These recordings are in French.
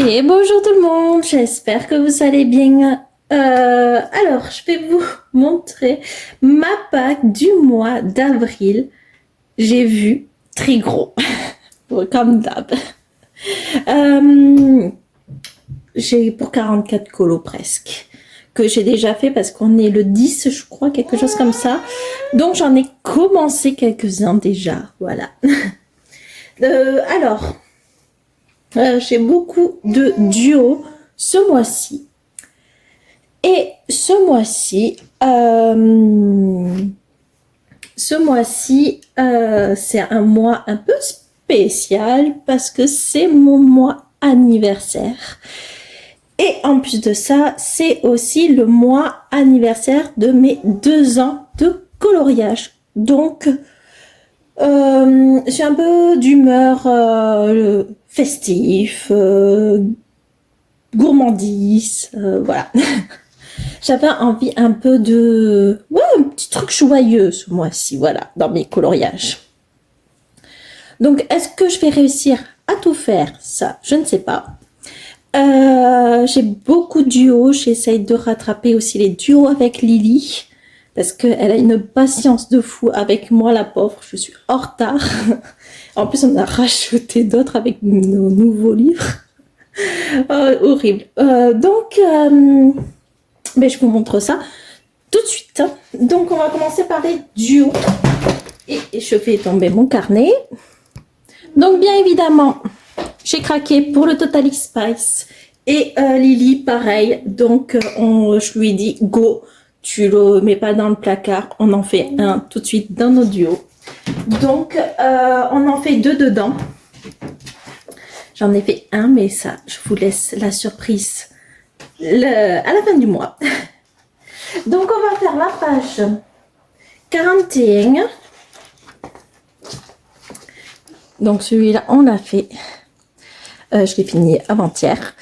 Et bonjour tout le monde, j'espère que vous allez bien. Alors, je vais vous montrer ma Pâques du mois d'avril. J'ai vu très gros, comme d'hab. J'ai pour 44 colos presque, que j'ai déjà fait parce qu'on est le 10, je crois, quelque chose comme ça. Donc j'en ai commencé quelques-uns déjà, voilà. Alors... j'ai beaucoup de duos ce mois-ci. Et ce mois-ci, c'est un mois un peu spécial parce que c'est mon mois anniversaire. Et en plus de ça, c'est aussi le mois anniversaire de mes 2 ans de coloriage. Donc, j'ai un peu d'humeur festif, gourmandise, voilà. J'avais envie un peu de... Ouais, un petit truc joyeux ce mois-ci, voilà, dans mes coloriages. Donc, est-ce que je vais réussir à tout faire? Ça, je ne sais pas. J'ai beaucoup de duos, j'essaye de rattraper aussi les duos avec Lily. Parce qu'elle a une patience de fou avec moi, la pauvre. Je suis en retard. En plus, on a racheté d'autres avec nos nouveaux livres. Horrible. Mais je vous montre ça tout de suite. Donc, on va commencer par les duos. Et je fais tomber mon carnet. Donc, bien évidemment, j'ai craqué pour le Totally Spice. Et Lily, pareil. Donc, je lui ai dit go. Tu le mets pas dans le placard, on en fait un tout de suite dans nos duos. Donc, on en fait 2 dedans. J'en ai fait un, mais ça, je vous laisse la surprise à la fin du mois. Donc, on va faire la page 41. Donc, celui-là, on l'a fait. Je l'ai fini avant-hier.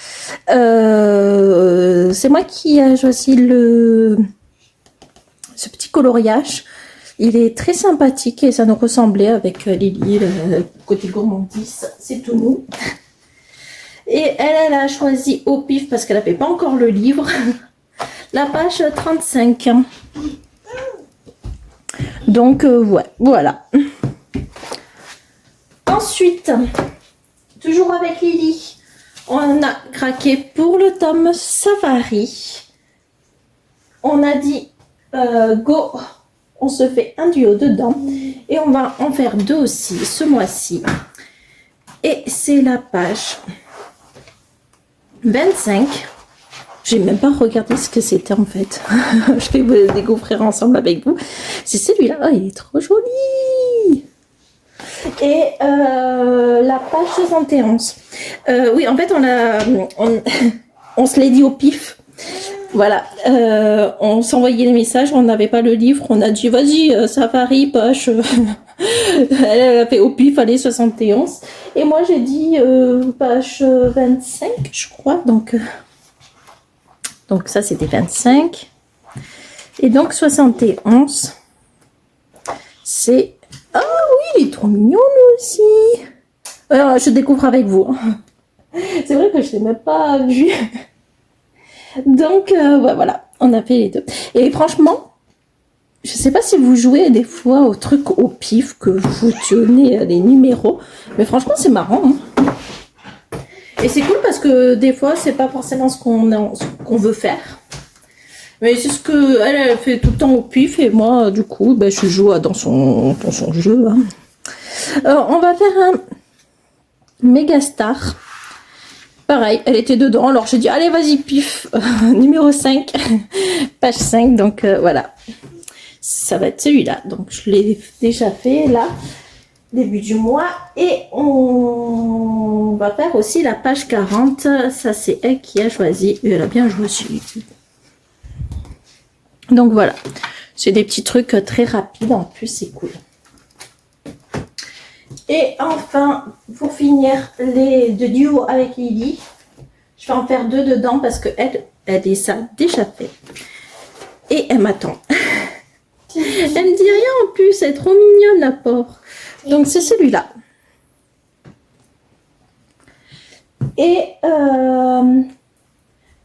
C'est moi qui ai choisi ce petit coloriage. Il est très sympathique et ça nous ressemblait avec Lily, le côté gourmandise, c'est tout nous. Et elle a choisi au pif parce qu'elle n'avait pas encore le livre, la page 35. Donc, ouais, voilà. Ensuite, toujours avec Lily, on a craqué pour le tome Safari. On a dit go, on se fait un duo dedans et on va en faire 2 aussi ce mois-ci. Et c'est la page 25. J'ai même pas regardé ce que c'était en fait. Je vais vous le découvrir ensemble avec vous. C'est celui-là, oh, il est trop joli. Et la page 71. Oui, en fait, on se l'est dit au pif. Voilà, on s'envoyait les messages, on n'avait pas le livre, on a dit vas-y, Safari, page. Elle a fait au pif, allez, 71. Et moi j'ai dit page 25, je crois. Donc ça c'était 25. Et donc 71, c'est... Ah oui, il est trop mignon lui aussi. Alors, je découvre avec vous. C'est vrai que je ne l'ai même pas vu. Donc, ouais, voilà, on a fait les 2. Et franchement, je sais pas si vous jouez des fois au truc au pif, que vous tenez les numéros, mais franchement, c'est marrant. Hein. Et c'est cool parce que des fois, c'est pas forcément ce qu'on veut faire. Mais c'est ce qu'elle fait tout le temps au pif, et moi, du coup, ben, je joue dans son jeu. Hein. On va faire un Megastar. Pareil, elle était dedans, alors j'ai dit, allez, vas-y, pif, numéro 5, page 5, donc voilà. Ça va être celui-là, donc je l'ai déjà fait, là, début du mois, et on va faire aussi la page 40, ça c'est elle qui a choisi, et elle a bien joué aussi. Donc voilà, c'est des petits trucs très rapides, en plus c'est cool. Et enfin, pour finir les 2 duos avec Lily, je vais en faire 2 dedans parce qu'elle les a déjà fait. Et elle m'attend. Elle me dit rien en plus, elle est trop mignonne la pauvre. Donc c'est celui-là. Et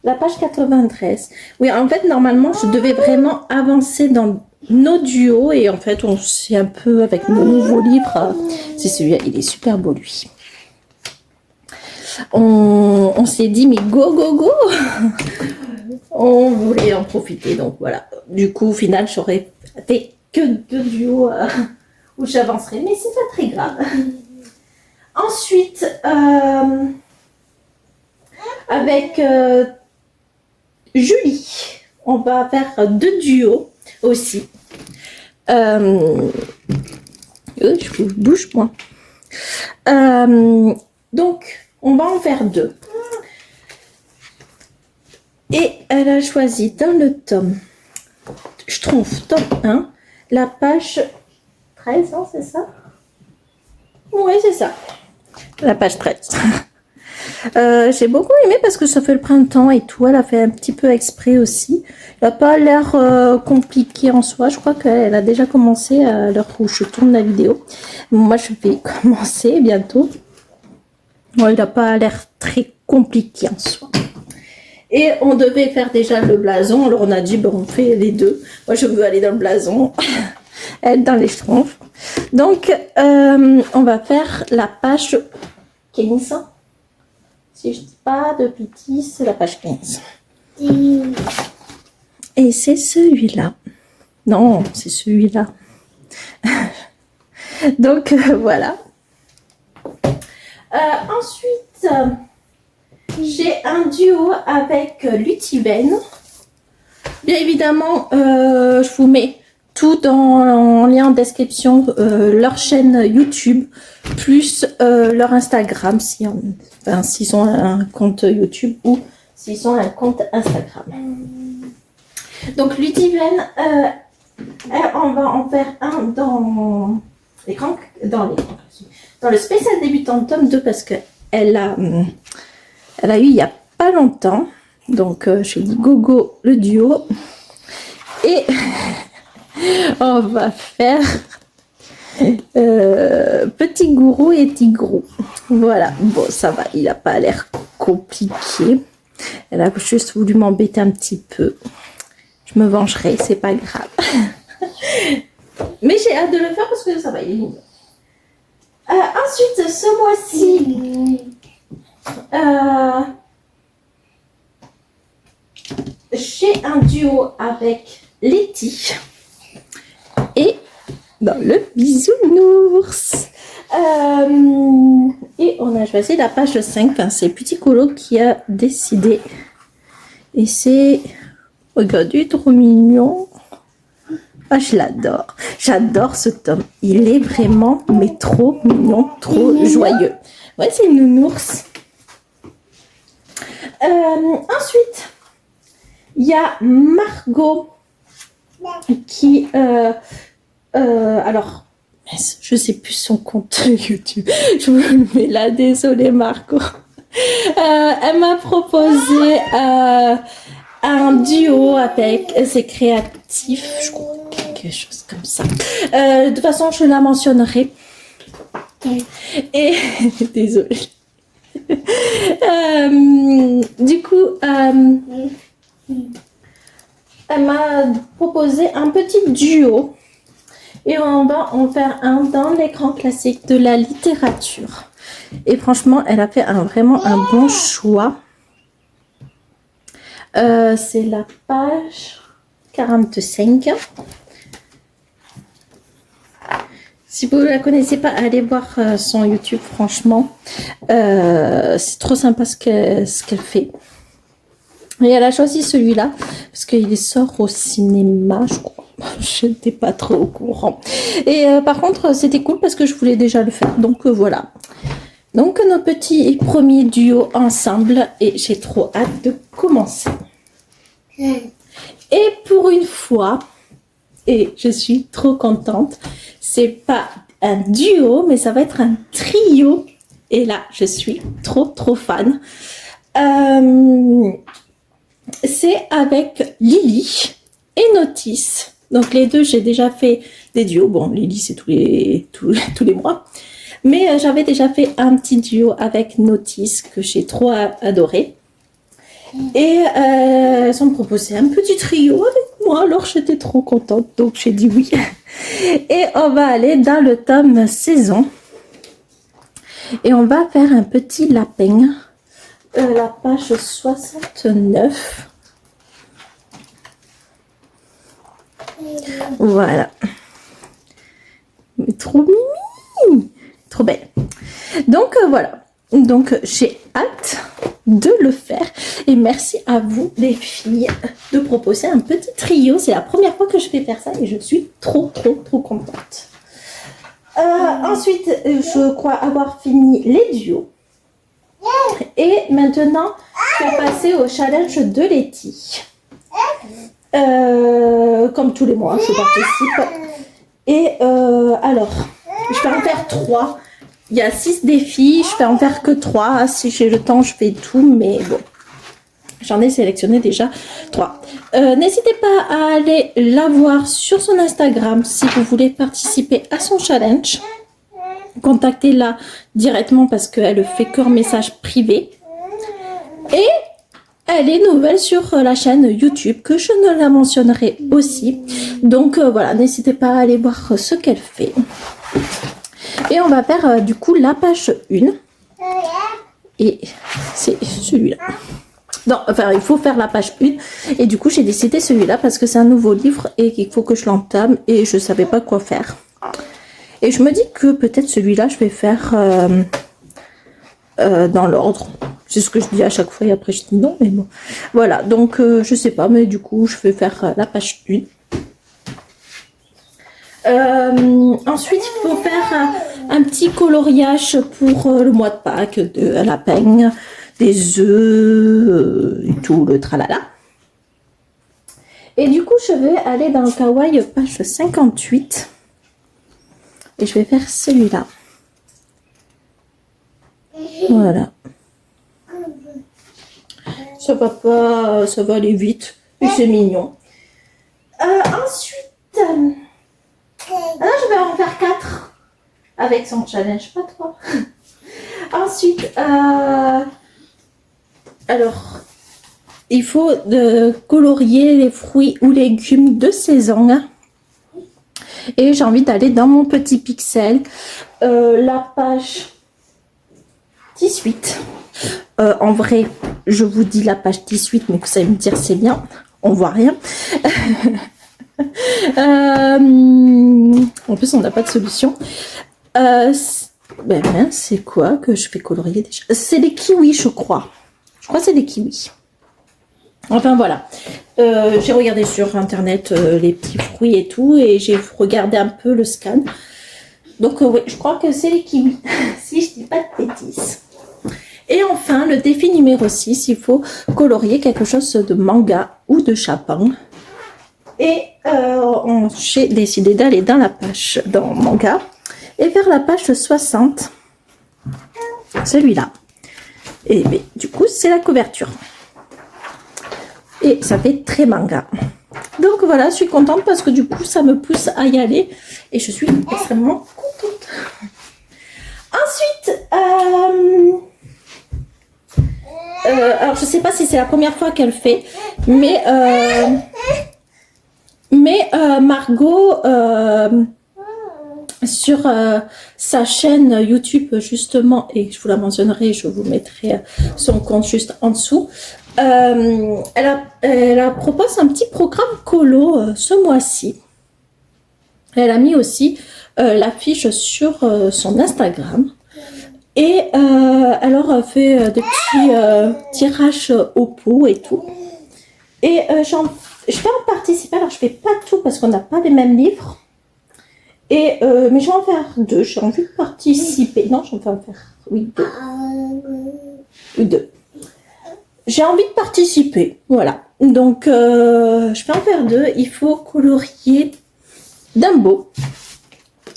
la page 93. Oui, en fait, normalement, je devais vraiment avancer dans nos duos. Et en fait, on s'est un peu, avec mon nouveau livre, c'est celui-là, il est super beau, lui. On s'est dit, mais go, go, go. On voulait en profiter, donc voilà. Du coup, au final, j'aurais fait que 2 duos où j'avancerai, mais c'est pas très grave. Ensuite, avec Julie, on va faire 2 duos aussi. Je bouge moi. Donc, on va en faire 2. Et elle a choisi dans le tome, je trouve, tome 1, la page 13, hein, c'est ça? Oui, c'est ça. La page 13. J'ai beaucoup aimé parce que ça fait le printemps et tout. Elle a fait un petit peu exprès aussi. Elle n'a pas l'air compliqué en soi. Je crois qu'elle a déjà commencé à l'heure où je tourne la vidéo. Moi, je vais commencer bientôt. Bon, il n'a pas l'air très compliqué en soi. Et on devait faire déjà le blason. Alors on a dit, bon, on fait les 2. Moi, je veux aller dans le blason. Elle dans les schtroumpfs. Donc, on va faire la page 15. Si je ne dis pas de bêtises, c'est la page 15. Et c'est celui-là. Non, c'est celui-là. Donc, voilà. Ensuite, j'ai un duo avec Lutiven. Bien évidemment, je vous mets tout en lien en description, leur chaîne YouTube, plus leur Instagram, s'ils ont un compte YouTube ou s'ils ont un compte Instagram. Donc Lutiven, on va en faire un dans le spécial débutant tome 2 parce que elle a eu il n'y a pas longtemps. Donc je dis gogo le duo. Et on va faire petit gourou et tigrou. Voilà, bon ça va, il n'a pas l'air compliqué. Elle a juste voulu m'embêter un petit peu. Je me vengerai, c'est pas grave. Mais j'ai hâte de le faire parce que ça va, il est mignon. Ensuite, ce mois-ci, j'ai un duo avec Letty et dans le bisounours. Et on a choisi la page 5. Enfin, c'est Petit Colo qui a décidé. Et c'est... Regardez, trop mignon. Ah, je l'adore. J'adore ce tome. Il est vraiment, mais trop mignon, trop joyeux. Ouais, c'est une nounours. Ensuite, il y a Margot qui... alors, je sais plus son compte YouTube. Je vous le mets là, désolée Margot. Elle m'a proposé un duo avec C'est Créatif, je crois, quelque chose comme ça. De toute façon, je la mentionnerai. Et désolée. Du coup, elle m'a proposé un petit duo. Et on va en faire un dans les grands classiques de la littérature. Et franchement, elle a fait vraiment un bon choix. C'est la page 45. Si vous ne la connaissez pas, allez voir son YouTube, franchement. C'est trop sympa ce qu'elle fait. Et elle a choisi celui-là parce qu'il sort au cinéma, je crois. Je n'étais pas trop au courant. Et par contre, c'était cool parce que je voulais déjà le faire. Donc voilà. Donc nos petits premiers duos ensemble. Et j'ai trop hâte de commencer. Et pour une fois, et je suis trop contente, c'est pas un duo, mais ça va être un trio. Et là, je suis trop fan. C'est avec Lily et Notice. Donc les deux, j'ai déjà fait des duos. Bon, Lily, c'est tous les mois. Mais j'avais déjà fait un petit duo avec Notice que j'ai trop adoré. Et elles ont proposé un petit trio avec moi, alors j'étais trop contente, donc j'ai dit oui. Et on va aller dans le tome saison. Et on va faire un petit lapin. La page 69. Voilà. Trop mimi, trop belle. Donc voilà. Donc j'ai hâte de le faire. Et merci à vous les filles de proposer un petit trio. C'est la première fois que je vais faire ça et je suis trop contente. Ensuite, je crois avoir fini les duos. Et maintenant, je vais passer au challenge de Letty. Comme tous les mois, je participe. Et alors, je vais en faire 3. Il y a 6 défis, je vais en faire que 3. Si j'ai le temps, je fais tout, mais bon. J'en ai sélectionné déjà 3. N'hésitez pas à aller la voir sur son Instagram si vous voulez participer à son challenge. Contactez-la directement parce qu'elle fait qu'un message privé. Et elle est nouvelle sur la chaîne YouTube que je ne la mentionnerai aussi. Donc voilà, n'hésitez pas à aller voir ce qu'elle fait. Et on va faire du coup la page 1. Et c'est celui-là. Non, enfin il faut faire la page 1. Et du coup j'ai décidé celui-là parce que c'est un nouveau livre et qu'il faut que je l'entame. Et je ne savais pas quoi faire. Et je me dis que peut-être celui-là je vais faire dans l'ordre. C'est ce que je dis à chaque fois et après je dis non, mais bon. Voilà, donc je sais pas, mais du coup je vais faire la page 1. Ensuite, il faut faire un petit coloriage pour le mois de Pâques, de lapin, des œufs et tout le tralala. Et du coup, je vais aller dans le kawaii page 58 et je vais faire celui-là. Voilà. Ça va pas, ça va aller vite et c'est mignon. Ensuite, je vais en faire 4 avec son challenge, pas 3. Ensuite, alors, il faut colorier les fruits ou légumes de saison. Et j'ai envie d'aller dans mon petit pixel, la page 18. En vrai, je vous dis la page 18, mais vous allez me dire c'est bien, on voit rien. En plus, on n'a pas de solution. C'est quoi que je fais colorier déjà? C'est des kiwis, je crois. Je crois que c'est des kiwis. Enfin, voilà. J'ai regardé sur Internet les petits fruits et tout, et j'ai regardé un peu le scan. Donc, oui, je crois que c'est les kiwis, si je dis pas de bêtises. Et enfin, le défi numéro 6, il faut colorier quelque chose de manga ou de chapin. Et j'ai décidé d'aller dans la page, dans manga, et faire la page 60, celui-là. Et mais, du coup, c'est la couverture. Et ça fait très manga. Donc voilà, je suis contente parce que du coup, ça me pousse à y aller. Et je suis extrêmement contente. Ensuite, alors je sais pas si c'est la première fois qu'elle fait, mais Margot, sur sa chaîne YouTube justement, et je vous la mentionnerai, je vous mettrai son compte juste en dessous, elle propose un petit programme colo ce mois-ci. Elle a mis aussi l'affiche sur son Instagram. Et alors fait des petits tirages au pot et tout. Et je vais en participer. Alors je fais pas tout parce qu'on n'a pas les mêmes livres. Et mais je vais en faire 2. J'ai envie de participer. Non, j'en vais en faire. Oui, 2. Ou 2. J'ai envie de participer. Voilà. Donc je vais en faire 2. Il faut colorier Dumbo.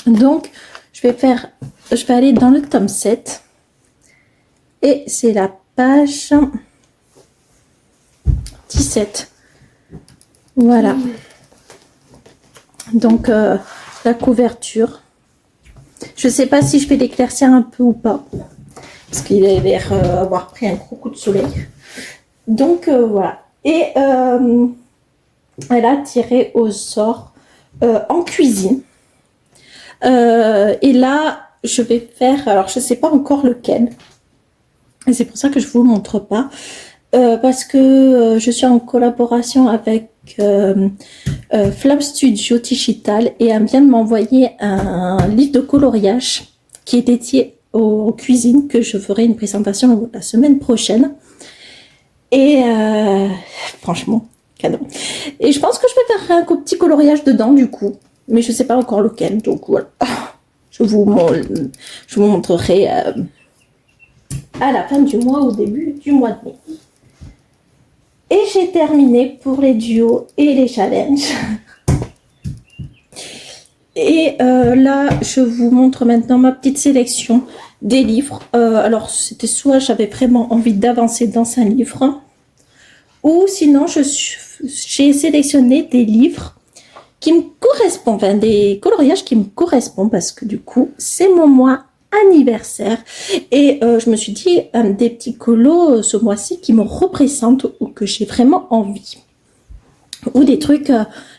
Donc je vais aller dans le tome 7 et c'est la page 17. Voilà. Donc la couverture. Je sais pas si je vais l'éclaircir un peu ou pas. Parce qu'il a l'air avoir pris un gros coup de soleil. Donc voilà. Et elle a tiré au sort en cuisine. Et là, je vais faire... Alors, je sais pas encore lequel. Et c'est pour ça que je vous montre pas. Parce que je suis en collaboration avec Flam Studio Digital et elle vient de m'envoyer un livre de coloriage qui est dédié aux cuisines, que je ferai une présentation la semaine prochaine. Et franchement, cadeau. Et je pense que je vais faire un petit coloriage dedans du coup, mais je sais pas encore lequel. Donc voilà, je vous montrerai à la fin du mois, au début du mois de mai. Et j'ai terminé pour les duos et les challenges. Et là, je vous montre maintenant ma petite sélection des livres. Alors, c'était soit j'avais vraiment envie d'avancer dans un livre, ou sinon, j'ai sélectionné des livres qui me correspondent, enfin des coloriages qui me correspondent, parce que du coup, c'est mon mois anniversaire. Et je me suis dit, des petits colos ce mois-ci qui me représentent ou que j'ai vraiment envie. Ou des trucs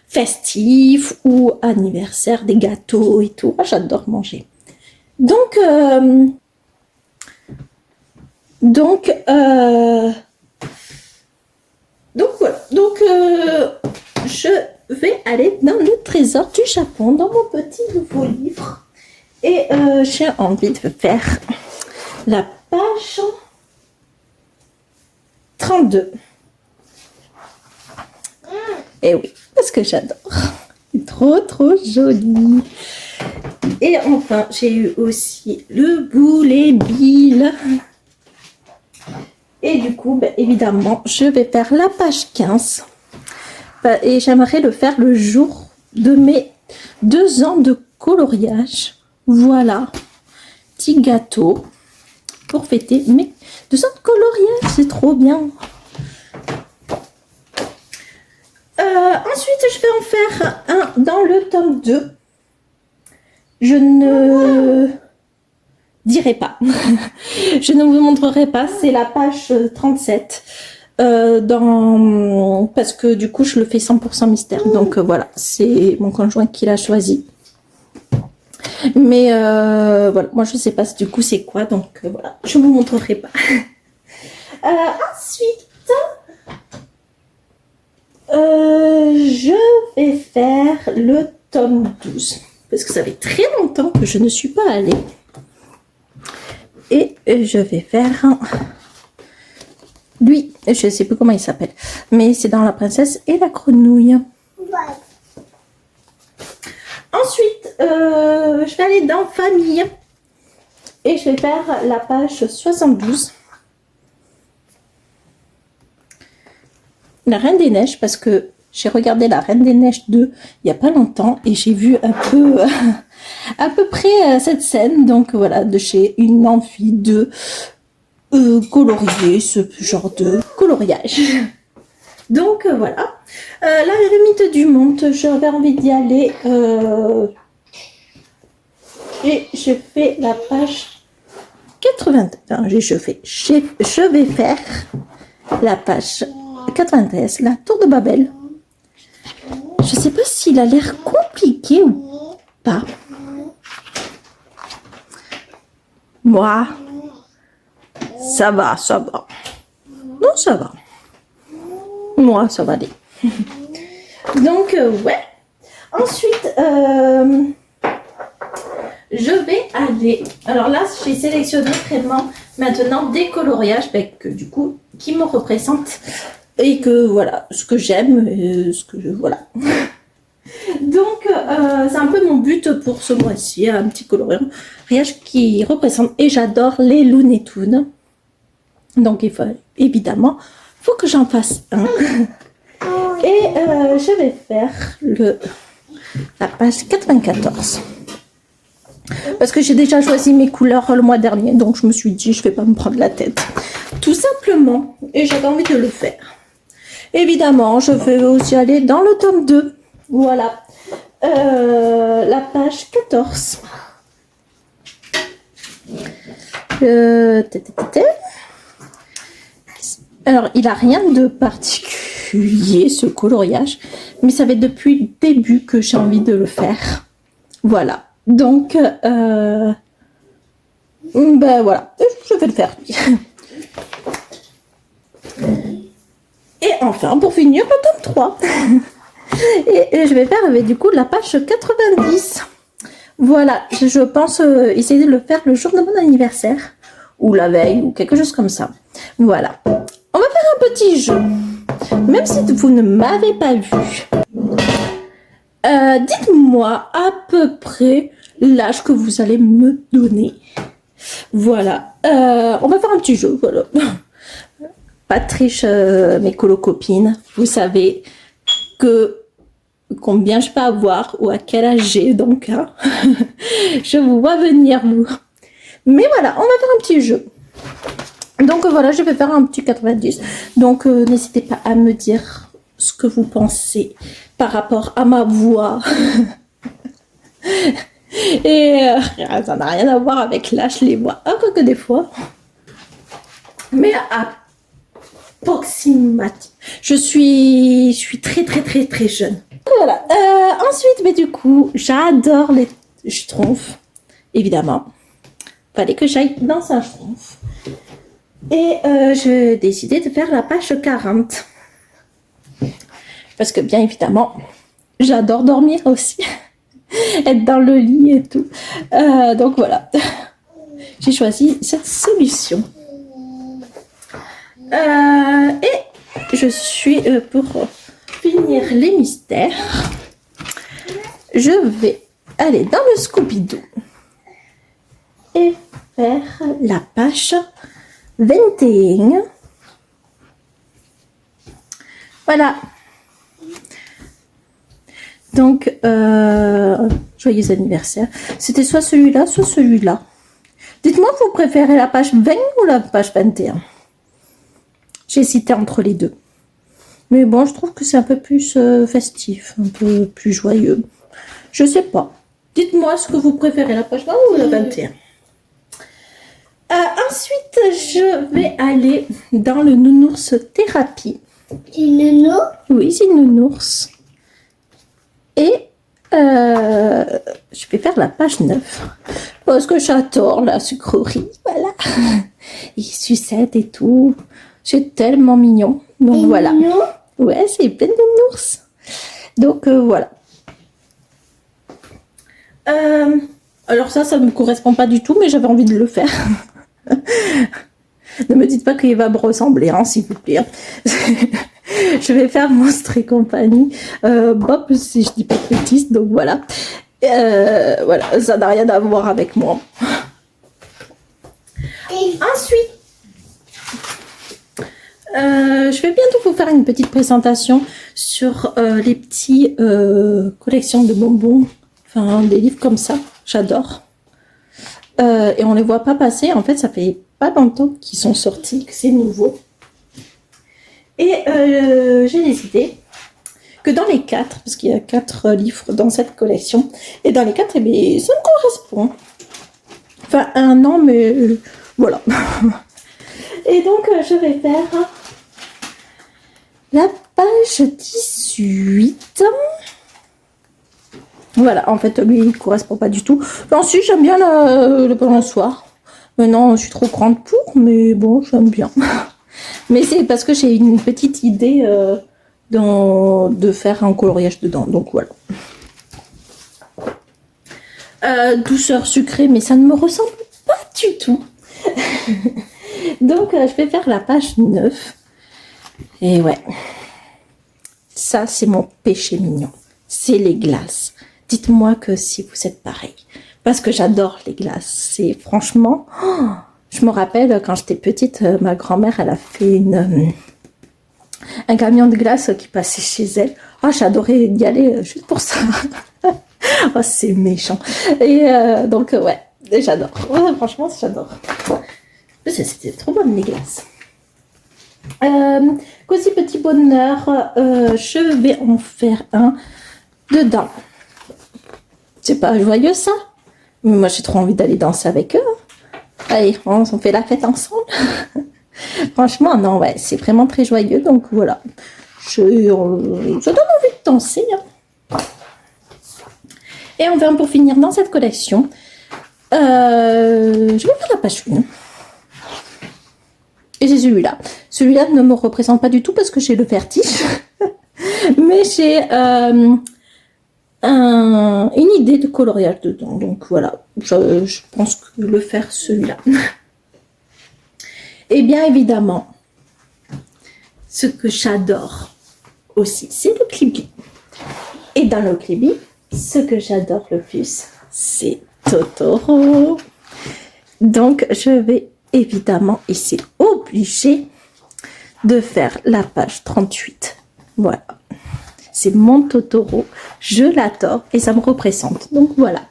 festifs ou anniversaire, des gâteaux et tout. Moi, j'adore manger. Donc voilà. Donc je vais aller dans le trésor du Japon, dans mon petit nouveau livre. Et j'ai envie de faire la page 32. Et oui, parce que j'adore. C'est trop, trop joli. Et enfin, j'ai eu aussi le boulet Bill. Et du coup, ben, évidemment, je vais faire la page 15. Et j'aimerais le faire le jour de mes 2 ans de coloriage. Voilà. Petit gâteau pour fêter mes 2 ans de coloriage. C'est trop bien. Ensuite, je vais en faire un dans le tome 2. Je ne dirai pas. Je ne vous montrerai pas. C'est la page 37. Parce que du coup, je le fais 100% mystère. Donc voilà, c'est mon conjoint qui l'a choisi. Mais voilà, moi je sais pas du coup c'est quoi. Donc voilà, je vous montrerai pas. Ensuite... je vais faire le tome 12 parce que ça fait très longtemps que je ne suis pas allée et je vais faire lui, je ne sais plus comment il s'appelle, mais c'est dans La Princesse et la Grenouille. Ensuite je vais aller dans Famille et je vais faire la page 72. La Reine des Neiges, parce que j'ai regardé La Reine des Neiges 2 il n'y a pas longtemps et j'ai vu un peu à peu près cette scène. Donc voilà, j'ai une envie de colorier ce genre de coloriage. Donc voilà. La Ermite du Monde, j'avais envie d'y aller et je fais la page 80. Enfin, je vais faire la page 93, la tour de Babel. Je sais pas s'il a l'air compliqué ou pas. Moi, ça va, ça va. Non, ça va. Moi, ça va aller. Donc, ouais. Ensuite, je vais aller... Alors là, j'ai sélectionné vraiment maintenant des coloriages du coup, qui me représentent. Et que voilà, ce que j'aime, voilà. Donc, c'est un peu mon but pour ce mois-ci, un petit coloriage qui représente. Et j'adore les Looney Tunes. Donc, il faut que j'en fasse un. Et je vais faire la page 94. Parce que j'ai déjà choisi mes couleurs le mois dernier. Donc, je me suis dit, je ne vais pas me prendre la tête. Tout simplement. Et j'avais envie de le faire. Évidemment, je vais aussi aller dans le tome 2. Voilà. La page 14. Alors, il a rien de particulier, ce coloriage, mais ça fait depuis le début que j'ai envie de le faire. Voilà. Donc, ben voilà, je vais le faire. Et enfin, pour finir, le tome 3. Et je vais faire du coup la page 90. Voilà, je pense essayer de le faire le jour de mon anniversaire. Ou la veille, ou quelque chose comme ça. Voilà. On va faire un petit jeu. Même si vous ne m'avez pas vu. Dites-moi à peu près l'âge que vous allez me donner. Voilà. On va faire un petit jeu. Voilà. Pas de triche, mes colocopines. Vous savez que combien je peux avoir ou à quel âge j'ai. Donc, hein, je vous vois venir, vous. Mais voilà, on va faire un petit jeu. Donc voilà, je vais faire un petit 90. Donc n'hésitez pas à me dire ce que vous pensez par rapport à ma voix. Et ça n'a rien à voir avec l'âge, les voix. Ah, que des fois. Mais approximativement. Je suis très jeune. Voilà. Ensuite, mais du coup, j'adore les schtroumpfs. Évidemment. Fallait que j'aille dans un schtroumpf. Et j'ai décidé de faire la page 40. Parce que bien évidemment, j'adore dormir aussi. Être dans le lit et tout. Donc voilà. J'ai choisi cette solution. Et je suis pour finir les mystères. Je vais aller dans le Scooby-Doo. Et faire la page 21. Voilà. Donc, joyeux anniversaire. C'était soit celui-là, soit celui-là. Dites-moi, vous préférez la page 20 ou la page 21? J'ai hésité entre les deux. Mais bon, je trouve que c'est un peu plus festif, un peu plus joyeux. Je sais pas. Dites-moi ce que vous préférez, la page 20 ou la 21? Ensuite, je vais aller dans le nounours thérapie. C'est une nounours? Oui, c'est une nounours. Et je vais faire la page 9. Parce que j'adore la sucrerie. Voilà. Il sucette et tout. C'est tellement mignon. Donc et voilà. Mignon? Ouais, c'est plein de nounours. Donc voilà. Alors ça ne me correspond pas du tout, mais j'avais envie de le faire. Ne me dites pas qu'il va me ressembler, hein, s'il vous plaît. Je vais faire Monstres et compagnie. Bob, si je dis pas de bêtises, donc voilà. Voilà, ça n'a rien à voir avec moi. Ensuite, je vais bientôt vous faire une petite présentation sur les petits collections de bonbons, enfin des livres comme ça, j'adore. Et on les voit pas passer, en fait ça fait pas longtemps qu'ils sont sortis, que c'est nouveau. Et j'ai décidé que dans les 4, parce qu'il y a 4 livres dans cette collection, et dans les 4, eh bien, ça me correspond. Enfin, un an, mais voilà. Et donc, je vais faire la page 18. Voilà, en fait, lui, il ne correspond pas du tout. Ensuite, j'aime bien le balançoire. Maintenant, je suis trop grande pour, mais bon, j'aime bien. Mais c'est parce que j'ai une petite idée de faire un coloriage dedans. Donc, voilà. Douceur sucrée, mais ça ne me ressemble pas du tout. Donc, je vais faire la page 9. Et ouais. Ça, c'est mon péché mignon. C'est les glaces. Dites-moi que si vous êtes pareil. Parce que j'adore les glaces. C'est franchement... Oh, je me rappelle, quand j'étais petite, ma grand-mère, elle a fait un camion de glace qui passait chez elle. Oh, j'adorais y aller juste pour ça. Oh, c'est méchant. Et donc, ouais, j'adore. Ouais, franchement, j'adore. C'était trop bon, les glaces. Cosy Petit Bonheur, je vais en faire un dedans. C'est pas joyeux, ça? Mais moi, j'ai trop envie d'aller danser avec eux. Allez, on fait la fête ensemble. Franchement, non, ouais, c'est vraiment très joyeux. Donc voilà, ça donne envie de danser. Hein. Et enfin, pour finir dans cette collection, je vais faire la page 1. Et c'est celui-là. Celui-là ne me représente pas du tout parce que j'ai le vertige. Mais j'ai une idée de coloriage dedans. Donc voilà, je pense que le faire celui-là. Et bien évidemment, ce que j'adore aussi, c'est le Clibbi. Et dans le Clibbi, ce que j'adore le plus, c'est Totoro. Donc je vais évidemment ici obligée de faire la page 38. Voilà. C'est mon Totoro, je l'adore et ça me représente. Donc voilà.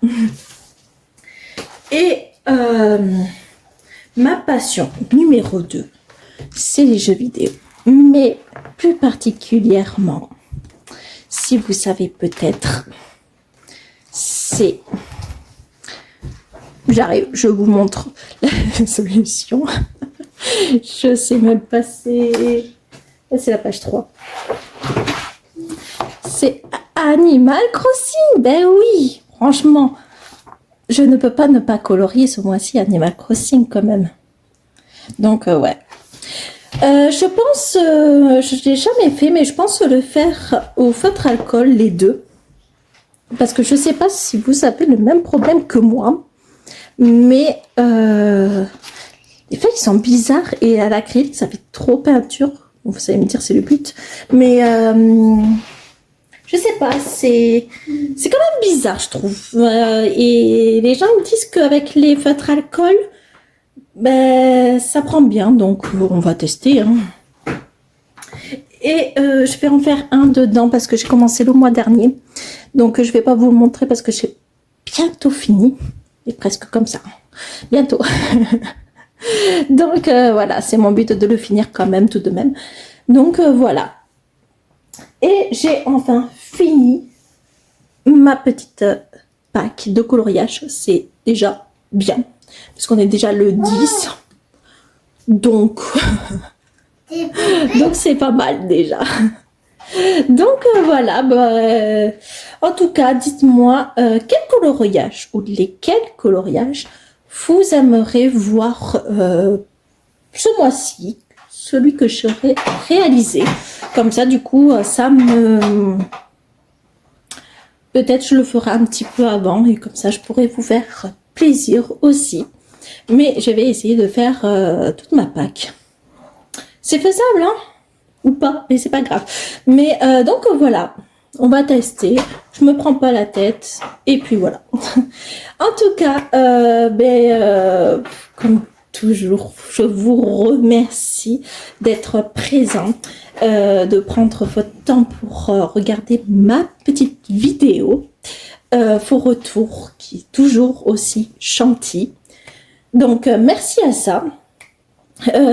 Et ma passion numéro 2, c'est les jeux vidéo. Mais plus particulièrement, si vous savez peut-être, c'est... J'arrive, je vous montre la solution. Je sais même pas, c'est la page 3. C'est Animal Crossing. Ben oui, franchement, je ne peux pas ne pas colorier ce mois-ci Animal Crossing quand même. Donc ouais. Je pense, je ne l'ai jamais fait, mais je pense le faire au feutre alcool, les deux. Parce que je ne sais pas si vous avez le même problème que moi. Mais les feuilles sont bizarres et à l'acrylique, ça fait trop peinture. Vous savez me dire, c'est le but. Mais je sais pas, c'est quand même bizarre, je trouve. Et les gens me disent qu'avec les feutres alcool, ben, ça prend bien. Donc, on va tester. Hein. Et je vais en faire un dedans parce que j'ai commencé le mois dernier. Donc, je vais pas vous le montrer parce que j'ai bientôt fini. Et presque comme ça. Bientôt. Donc, voilà, c'est mon but de le finir quand même, tout de même. Donc, voilà. Et j'ai enfin fini ma petite pack de coloriage. C'est déjà bien. Parce qu'on est déjà le 10. Donc, donc c'est pas mal déjà. Donc voilà, bah, en tout cas, dites-moi quel coloriage ou lesquels coloriages vous aimeriez voir ce mois-ci, celui que j'aurais réalisé. Comme ça, du coup, ça me... Peut-être je le ferai un petit peu avant et comme ça, je pourrais vous faire plaisir aussi. Mais je vais essayer de faire toute ma pack. C'est faisable, hein? Ou pas, mais c'est pas grave. Mais donc voilà, on va tester. Je me prends pas la tête et puis voilà. En tout cas, comme toujours, je vous remercie d'être présent, de prendre votre temps pour regarder ma petite vidéo. Vos retours qui est toujours aussi gentil. Donc merci à ça.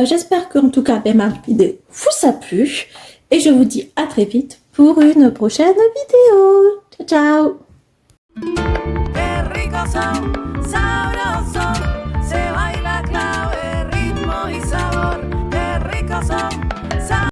J'espère qu'en tout cas ma vidéo vous a plu et je vous dis à très vite pour une prochaine vidéo. Ciao ciao.